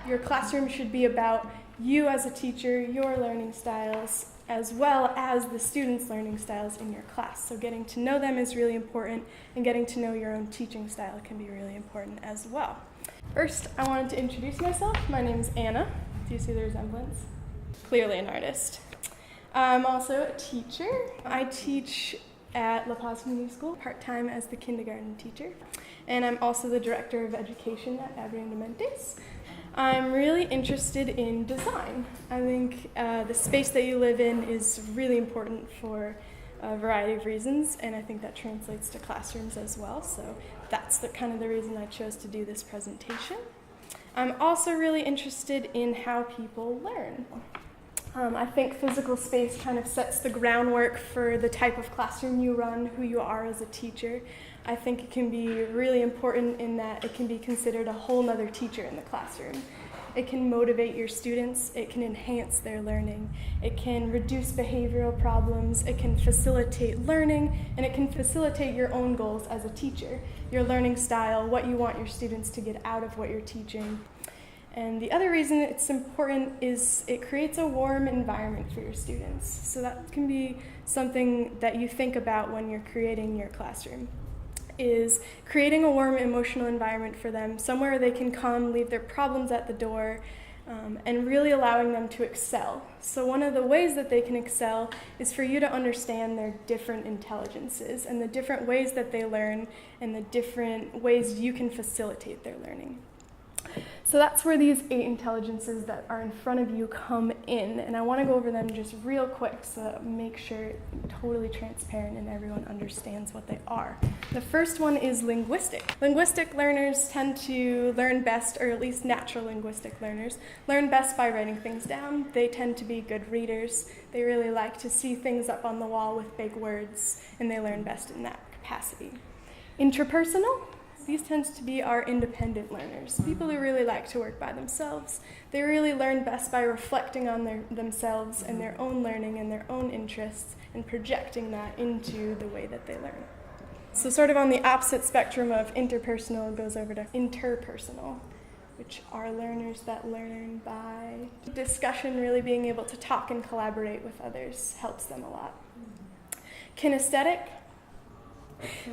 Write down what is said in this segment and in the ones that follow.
your classroom should be about you as a teacher, your learning styles, as well as the students' learning styles in your class. So getting to know them is really important, and getting to know your own teaching style can be really important as well. First, I wanted to introduce myself. My name is Anna. Do you see the resemblance? Clearly an artist. I'm also a teacher. I teach at La Paz Community School, part-time as the kindergarten teacher. And I'm also the director of education at Abriendo Mentes. I'm really interested in design. I think the space that you live in is really important for a variety of reasons, and I think that translates to classrooms as well. So that's kind of the reason I chose to do this presentation. I'm also really interested in how people learn. I think physical space kind of sets the groundwork for the type of classroom you run, who you are as a teacher. I think it can be really important in that it can be considered a whole nother teacher in the classroom. It can motivate your students, it can enhance their learning, it can reduce behavioral problems, it can facilitate learning, and it can facilitate your own goals as a teacher, your learning style, what you want your students to get out of what you're teaching. And the other reason it's important is it creates a warm environment for your students. So that can be something that you think about when you're creating your classroom, is creating a warm emotional environment for them, somewhere they can come, leave their problems at the door, and really allowing them to excel. So one of the ways that they can excel is for you to understand their different intelligences and the different ways that they learn and the different ways you can facilitate their learning. So that's where these 8 intelligences that are in front of you come in, and I want to go over them just real quick so that make sure it's totally transparent and everyone understands what they are. The first one is linguistic. Linguistic learners tend to learn best, or at least natural linguistic learners, learn best by writing things down. They tend to be good readers. They really like to see things up on the wall with big words, and they learn best in that capacity. Interpersonal. These tend to be our independent learners, people who really like to work by themselves. They really learn best by reflecting on themselves and their own learning and their own interests and projecting that into the way that they learn. So sort of on the opposite spectrum of interpersonal goes over to interpersonal, which are learners that learn by discussion, really being able to talk and collaborate with others helps them a lot. Kinesthetic.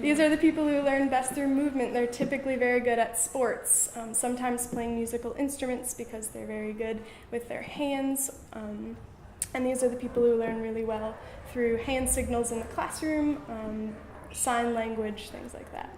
These are the people who learn best through movement. They're typically very good at sports, sometimes playing musical instruments because they're very good with their hands. And these are the people who learn really well through hand signals in the classroom, sign language, things like that.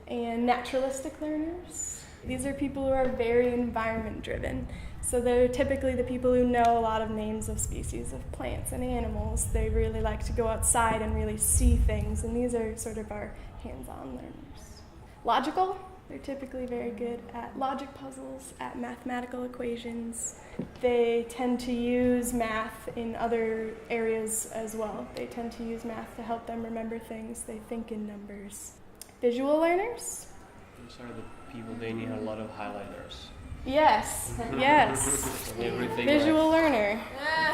And naturalistic learners. These are people who are very environment driven. So they're typically the people who know a lot of names of species of plants and animals. They really like to go outside and really see things, and these are sort of our hands-on learners. Logical, they're typically very good at logic puzzles, at mathematical equations. They tend to use math in other areas as well. They tend to use math to help them remember things. They think in numbers. Visual learners. Those are the people, they need a lot of highlighters. Yes. Everything Visual learner.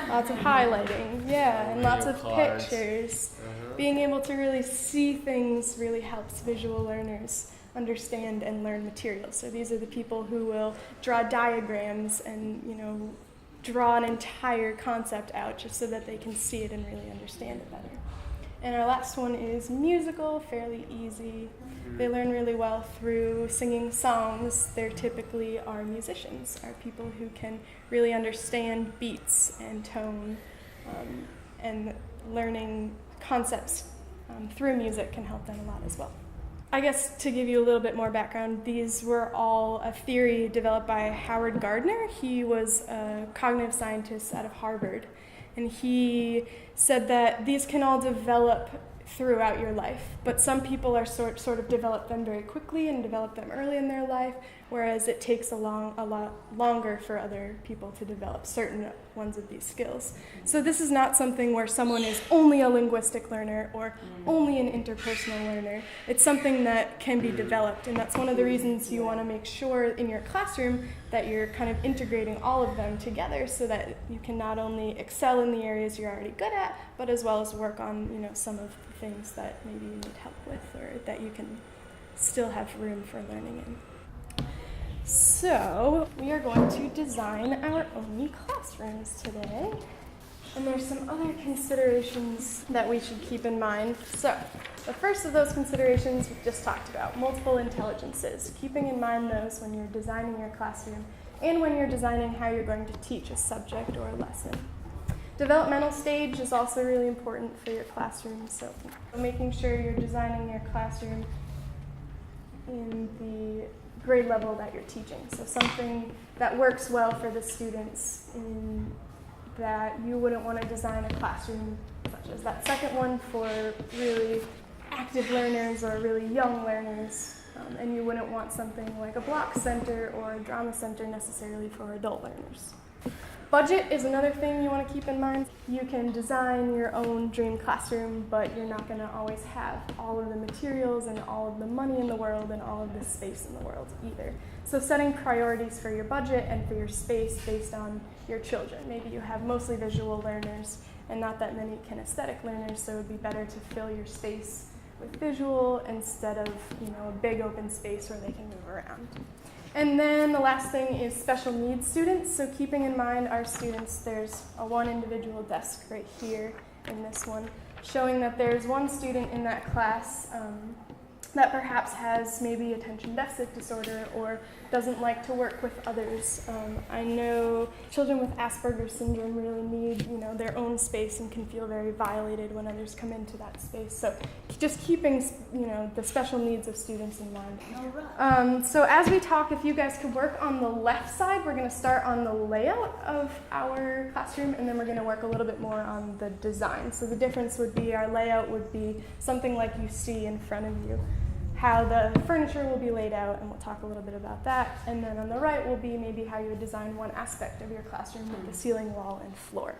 Lots of highlighting, and lots of cards. pictures. Being able to really see things really helps visual learners understand and learn material. So these are the people who will draw diagrams and, draw an entire concept out just so that they can see it and really understand it better. And our last one is musical, fairly easy. They learn really well through singing songs. They're typically our musicians, are people who can really understand beats and tone, and learning concepts through music can help them a lot as well. I guess to give you a little bit more background, these were all a theory developed by Howard Gardner. He was a cognitive scientist out of Harvard, and he said that these can all develop throughout your life, but some people are sort of develop them very quickly and develop them early in their life, whereas it takes a lot longer for other people to develop certain ones of these skills. So this is not something where someone is only a linguistic learner or only an interpersonal learner. It's something that can be developed, and that's one of the reasons you want to make sure in your classroom that you're kind of integrating all of them together so that you can not only excel in the areas you're already good at, but as well as work on, some of the things that maybe you need help with or that you can still have room for learning in. So we are going to design our own classrooms today. And there's some other considerations that we should keep in mind. So the first of those considerations we've just talked about, multiple intelligences. Keeping in mind those when you're designing your classroom and when you're designing how you're going to teach a subject or a lesson. Developmental stage is also really important for your classroom. So making sure you're designing your classroom in the grade level that you're teaching. So something that works well for the students in that you wouldn't want to design a classroom such as that second one for really active learners or really young learners, and you wouldn't want something like a block center or a drama center necessarily for adult learners. Budget is another thing you want to keep in mind. You can design your own dream classroom, but you're not going to always have all of the materials and all of the money in the world and all of the space in the world either. So setting priorities for your budget and for your space based on your children. Maybe you have mostly visual learners and not that many kinesthetic learners, so it would be better to fill your space with visual instead of, a big open space where they can move around. And then the last thing is special needs students. So keeping in mind our students, there's a one individual desk right here in this one, showing that there's one student in that class that perhaps has maybe attention deficit disorder or doesn't like to work with others. I know children with Asperger's syndrome really need, their own space and can feel very violated when others come into that space. So just keeping, the special needs of students in mind. So as we talk, if you guys could work on the left side, we're going to start on the layout of our classroom, and then we're going to work a little bit more on the design. So the difference would be our layout would be something like you see in front of you, how the furniture will be laid out, and we'll talk a little bit about that. And then on the right will be maybe how you would design one aspect of your classroom with the ceiling, wall, and floor.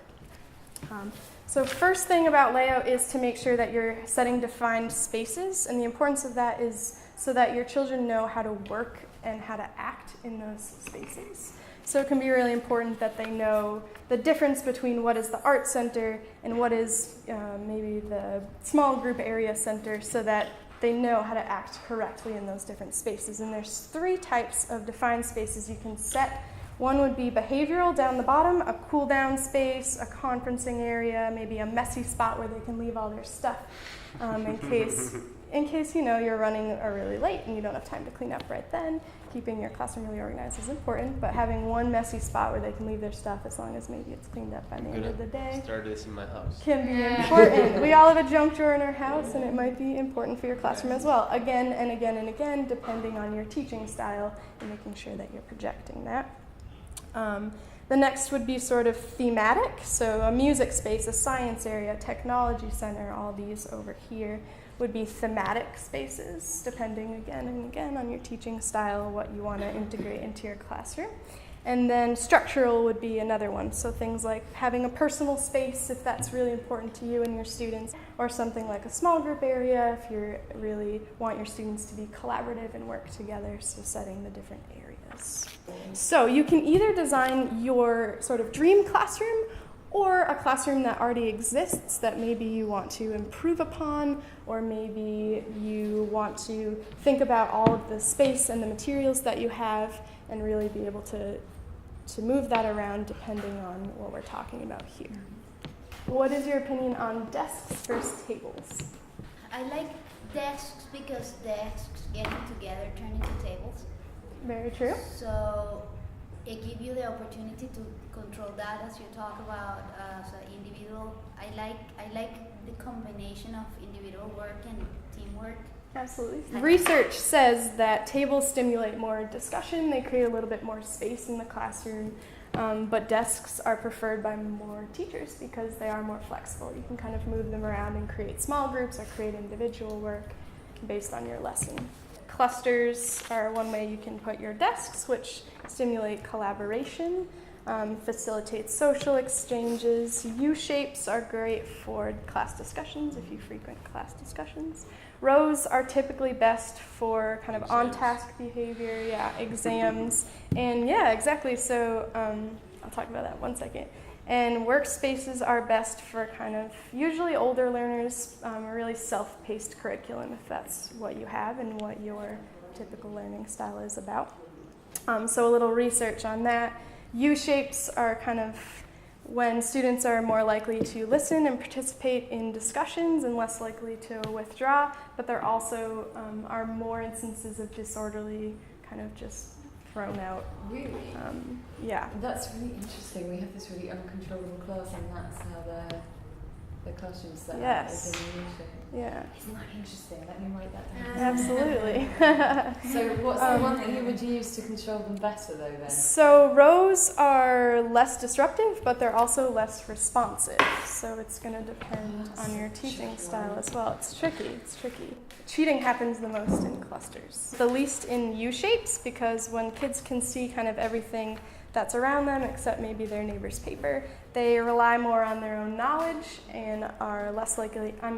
So first thing about layout is to make sure that you're setting defined spaces, and the importance of that is so that your children know how to work and how to act in those spaces. So it can be really important that they know the difference between what is the art center and what is maybe the small group area center, so that they know how to act correctly in those different spaces. And there's 3 types of defined spaces you can set. One would be behavioral down the bottom, a cool down space, a conferencing area, maybe a messy spot where they can leave all their stuff in case you're running really late and you don't have time to clean up right then. Keeping your classroom really organized is important, but having one messy spot where they can leave their stuff, as long as maybe it's cleaned up by the end of the day, start this in my house, can be important. We all have a junk drawer in our house, and it might be important for your classroom as well. Again and again and again, depending on your teaching style, and making sure that you're projecting that. The next would be sort of thematic, so a music space, a science area, technology center, all these over here would be thematic spaces, depending again and again on your teaching style, what you want to integrate into your classroom. And then structural would be another one, so things like having a personal space if that's really important to you and your students, or something like a small group area if you really want your students to be collaborative and work together, so setting the different areas. So you can either design your sort of dream classroom or a classroom that already exists that maybe you want to improve upon, or maybe you want to think about all of the space and the materials that you have and really be able to move that around depending on what we're talking about here. What is your opinion on desks versus tables? I like desks because desks getting together turn into tables. Very true. So it gives you the opportunity to control that as you talk about as an individual. I like the combination of individual work and teamwork. Absolutely. Research says that tables stimulate more discussion. They create a little bit more space in the classroom, but desks are preferred by more teachers because they are more flexible. You can kind of move them around and create small groups or create individual work based on your lesson. Clusters are one way you can put your desks, which stimulate collaboration, facilitate social exchanges. U-shapes are great for class discussions if you frequent class discussions. Rows are typically best for kind of on-task behavior, exams, and exactly. So I'll talk about that one second. And workspaces are best for kind of usually older learners, a really self-paced curriculum if that's what you have and what your typical learning style is about. So a little research on that. U-shapes are kind of when students are more likely to listen and participate in discussions and less likely to withdraw, but there also are more instances of disorderly kind of just thrown out. Really? Yeah. That's really interesting. We have this really uncontrollable class, and that's how the classroom's set up is in the U-shape. Yeah. Isn't that interesting? Let me write that down. Absolutely. So what's the one that you would use to control them better, though, then? So rows are less disruptive, but they're also less responsive. So it's going to depend on your teaching style as well. It's tricky. Cheating happens the most in clusters. The least in U-shapes, because when kids can see kind of everything that's around them except maybe their neighbor's paper, they rely more on their own knowledge and are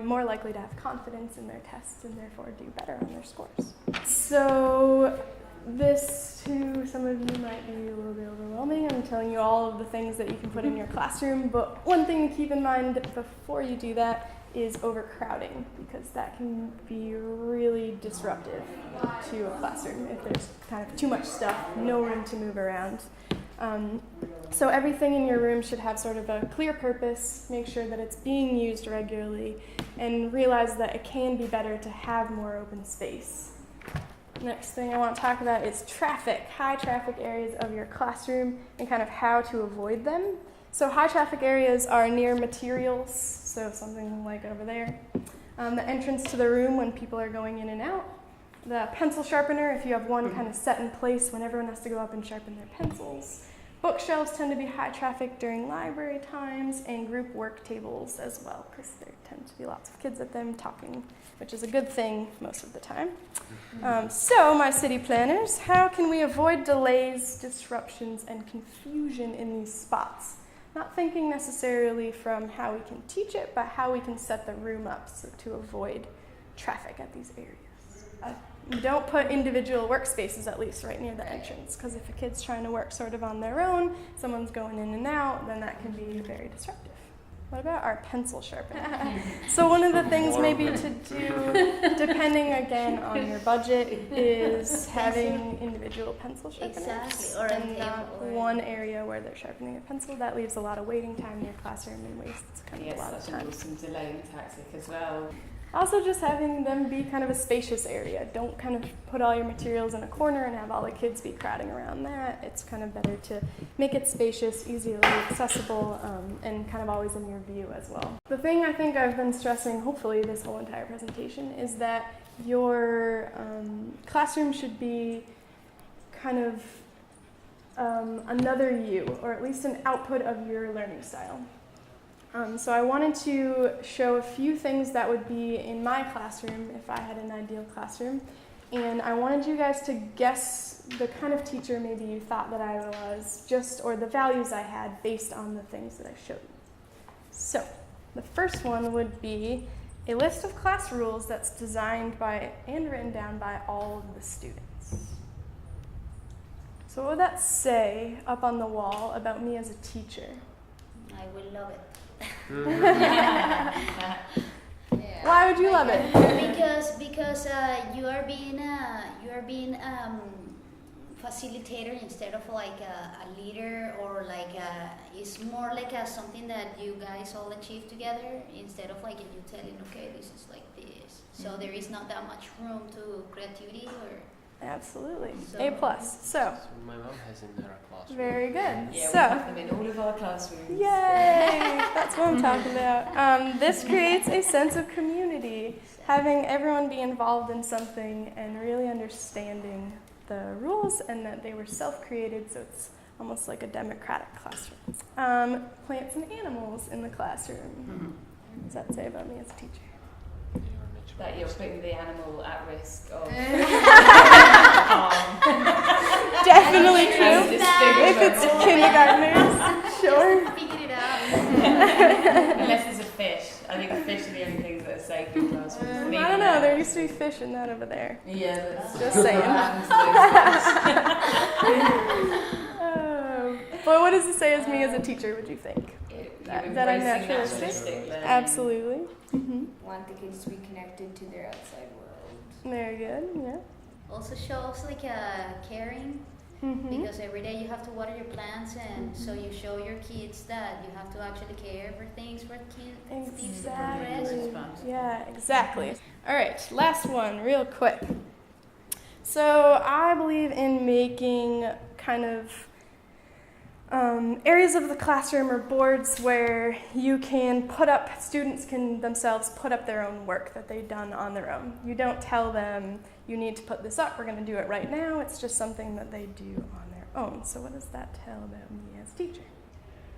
more likely to have confidence in their tests and therefore do better on their scores. So this to some of you might be a little bit overwhelming. I'm telling you all of the things that you can put in your classroom, but one thing to keep in mind before you do that is overcrowding, because that can be really disruptive to a classroom if there's kind of too much stuff, no room to move around. So everything in your room should have sort of a clear purpose, make sure that it's being used regularly, and realize that it can be better to have more open space. Next thing I want to talk about is traffic, high traffic areas of your classroom and kind of how to avoid them. So high traffic areas are near materials, so something like over there. The entrance to the room when people are going in and out. The pencil sharpener, if you have one kind of set in place when everyone has to go up and sharpen their pencils. Bookshelves tend to be high traffic during library times, and group work tables as well, because there tend to be lots of kids at them talking, which is a good thing most of the time. So, my city planners, how can we avoid delays, disruptions, and confusion in these spots? Not thinking necessarily from how we can teach it, but how we can set the room up to avoid traffic at these areas. You don't put individual workspaces, at least, right near the entrance, because if a kid's trying to work sort of on their own, someone's going in and out, then that can be very disruptive. What about our pencil sharpener? So one of the things maybe to do, depending again on your budget, is having individual pencil sharpeners. Exactly, or a and not table, one area where they're sharpening a pencil. That leaves a lot of waiting time in your classroom and wastes kind of a lot of Yes, time. that's an awesome delaying tactic as well. Also just having them be kind of a spacious area. Don't kind of put all your materials in a corner and have all the kids be crowding around that. It's kind of better to make it spacious, easily accessible, and kind of always in your view as well. The thing I think I've been stressing, hopefully this whole entire presentation, is that your classroom should be kind of another you, or at least an output of your learning style. So I wanted to show a few things that would be in my classroom if I had an ideal classroom. And I wanted you guys to guess the kind of teacher maybe you thought that I was, or the values I had based on the things that I showed you. So the first one would be a list of class rules that's designed by and written down by all of the students. So what would that say up on the wall about me as a teacher? I will love it. Why would you love it? Because you are being facilitator instead of like a leader, or like it's more like something that you guys all achieve together instead of like you telling, okay, this is like this. So there is not that much room to creativity or. Absolutely. So- A+. So, my mom has in her classroom. very good. Yeah, we So, have them in all of our classrooms. yay! That's what I'm talking about. This creates a sense of community, having everyone be involved in something and really understanding the rules and that they were self-created, so it's almost like a democratic classroom. Plants and animals in the classroom. What does that say about me as a teacher? That you're putting the animal at risk of Definitely true. If If it's kindergartners, sure. Figure it out. Unless it's a fish. I think fish are the only things that are safe in classrooms. And I even don't know, then- there used to be fish in that over there. Yeah, that's Just saying. what happens to those fish. But what does it say as me as a teacher, would you think? You're That I'm embracing naturalistic? naturalistic learning. Absolutely. Want the kids to be connected to their outside world. Very good, yeah. Also shows like caring because every day you have to water your plants, and so you show your kids that you have to actually care for things for kids. Exactly. Yeah, exactly. All right, last one, real quick. So I believe in making kind of areas of the classroom or boards where students can themselves put up their own work that they've done on their own. You don't tell them, you need to put this up, we're going to do it right now. It's just something that they do on their own. So what does that tell about me as teacher?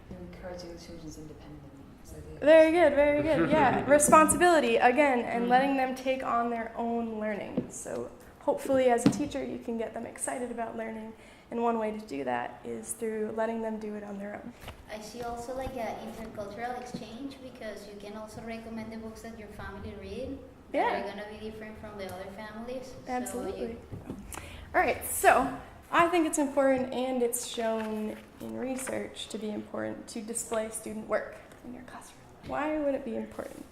You're encouraging the children's independence. Very good, very good. Yeah, responsibility, again, and letting them take on their own learning. So hopefully as a teacher you can get them excited about learning. And one way to do that is through letting them do it on their own. I see also like an intercultural exchange, because you can also recommend the books that your family read. Yeah. That are going to be different from the other families. Absolutely. All right, so I think it's important, and it's shown in research to be important, to display student work in your classroom. Why would it be important?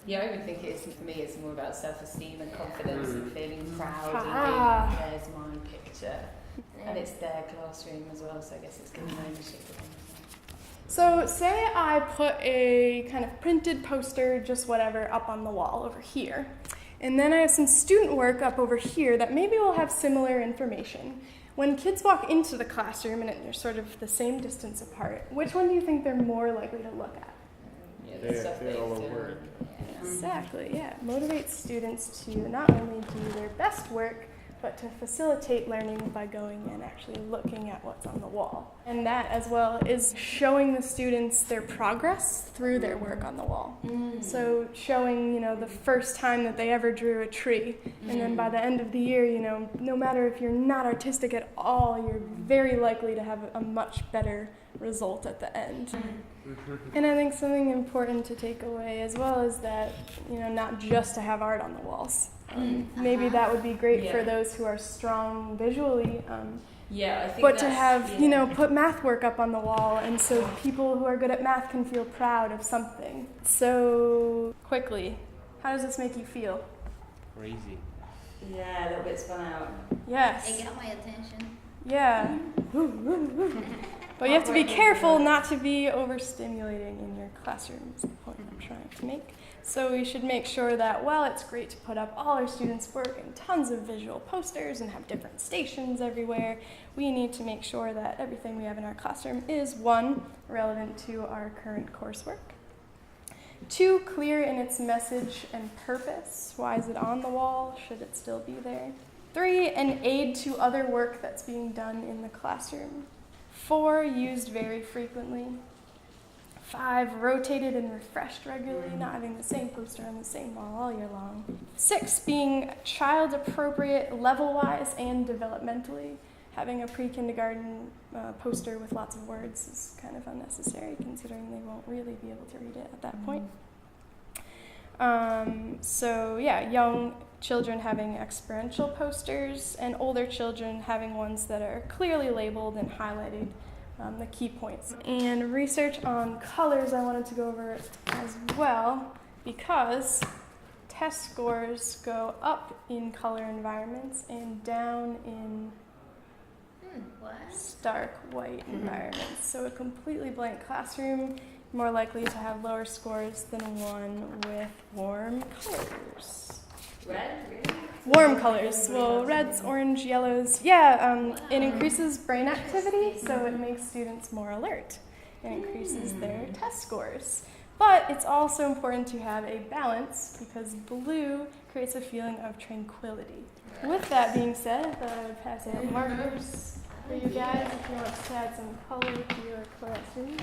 Yeah, I would think for me it's more about self-esteem and confidence and feeling proud Ah. and being, there's my picture. And it's their classroom as well, so I guess it's giving ownership of them. So say I put a kind of printed poster, just whatever, up on the wall over here. And then I have some student work up over here that maybe will have similar information. When kids walk into the classroom and they're sort of the same distance apart, which one do you think they're more likely to look at? Yeah, the stuff They're all over it. Exactly, yeah. It motivates students to not only do their best work, but to facilitate learning by going and actually looking at what's on the wall. And that as well is showing the students their progress through their work on the wall. So showing, the first time that they ever drew a tree. And then by the end of the year, no matter if you're not artistic at all, you're very likely to have a much better result at the end. And I think something important to take away as well is that, not just to have art on the walls. Maybe that would be great for those who are strong visually. I think but to have, put math work up on the wall, and so people who are good at math can feel proud of something. So quickly, how does this make you feel? Crazy. Yeah, a little bit spun out. Yes. It got my attention. Yeah. But you have to be careful not to be overstimulating in your classroom, is the point I'm trying to make. So we should make sure that while it's great to put up all our students' work and tons of visual posters and have different stations everywhere, we need to make sure that everything we have in our classroom is, 1, relevant to our current coursework, 2, clear in its message and purpose. Why is it on the wall? Should it still be there? 3, an aid to other work that's being done in the classroom. 4, used very frequently. 5, rotated and refreshed regularly, not having the same poster on the same wall all year long. 6, being child-appropriate level-wise and developmentally. Having a pre-kindergarten poster with lots of words is kind of unnecessary, considering they won't really be able to read it at that point. Young children having experiential posters, and older children having ones that are clearly labeled and highlighted the key points. And research on colors I wanted to go over as well, because test scores go up in color environments and down in stark white environments. So a completely blank classroom, more likely to have lower scores than one with warm colors. Red, really? Warm colors, well, reds, orange, yellows. It increases brain activity, so it makes students more alert. It increases their test scores. But it's also important to have a balance, because blue creates a feeling of tranquility. With that being said, I thought I would pass out markers for you guys if you want to add some color to your classroom.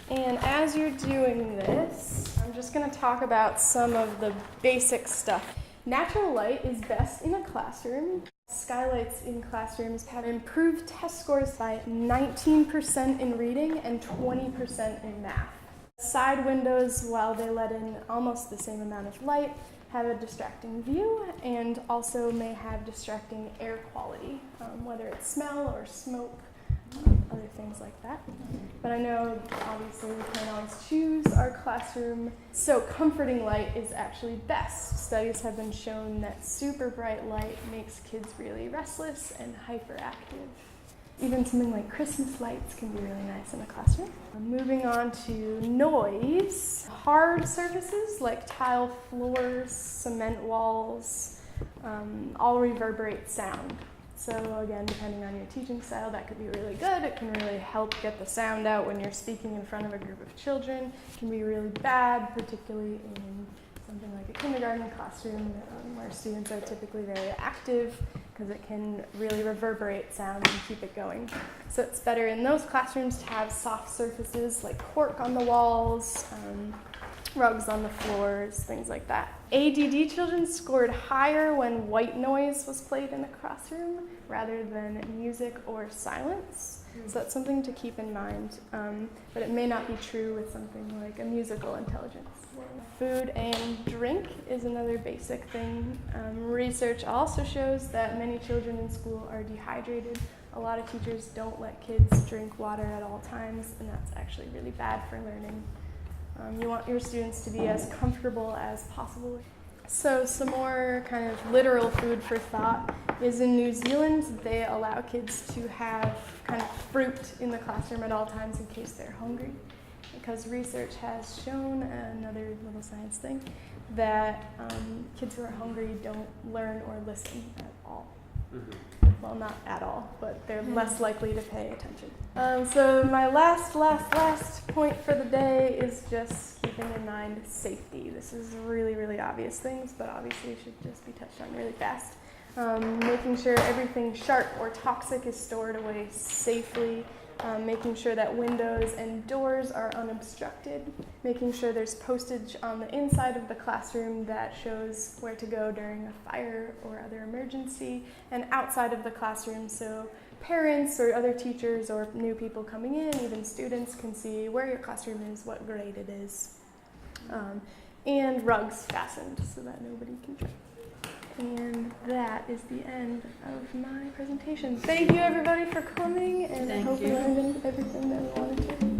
And as you're doing this, I'm just going to talk about some of the basic stuff. Natural light is best in a classroom. Skylights in classrooms have improved test scores by 19% in reading and 20% in math. Side windows, while they let in almost the same amount of light, have a distracting view and also may have distracting air quality, whether it's smell or smoke other things like that. But I know obviously we can't always choose our classroom, so comforting light is actually best. Studies have been shown that super bright light makes kids really restless and hyperactive. Even something like Christmas lights can be really nice in a classroom. Moving on to noise. Hard surfaces like tile floors, cement walls, all reverberate sound. So again, depending on your teaching style, that could be really good. It can really help get the sound out when you're speaking in front of a group of children. It can be really bad, particularly in something like a kindergarten classroom where students are typically very active, because it can really reverberate sound and keep it going. So it's better in those classrooms to have soft surfaces like cork on the walls, rugs on the floors, things like that. ADD children scored higher when white noise was played in the classroom rather than music or silence. So that's something to keep in mind, but it may not be true with something like a musical intelligence. Food and drink is another basic thing. Research also shows that many children in school are dehydrated. A lot of teachers don't let kids drink water at all times, and that's actually really bad for learning. You want your students to be as comfortable as possible. So some more kind of literal food for thought is in New Zealand, they allow kids to have kind of fruit in the classroom at all times in case they're hungry. Because research has shown, another little science thing, that kids who are hungry don't learn or listen at all. Well, not at all, but they're less likely to pay attention. So my last point for the day is just keeping in mind safety. This is really, really obvious things, but obviously should just be touched on really fast. Making sure everything sharp or toxic is stored away safely. Making sure that windows and doors are unobstructed, making sure there's postage on the inside of the classroom that shows where to go during a fire or other emergency, and outside of the classroom so parents or other teachers or new people coming in, even students, can see where your classroom is, what grade it is, and rugs fastened so that nobody can trip. And that is the end of my presentation. Thank you everybody for coming, and I hope you learned everything that we wanted to.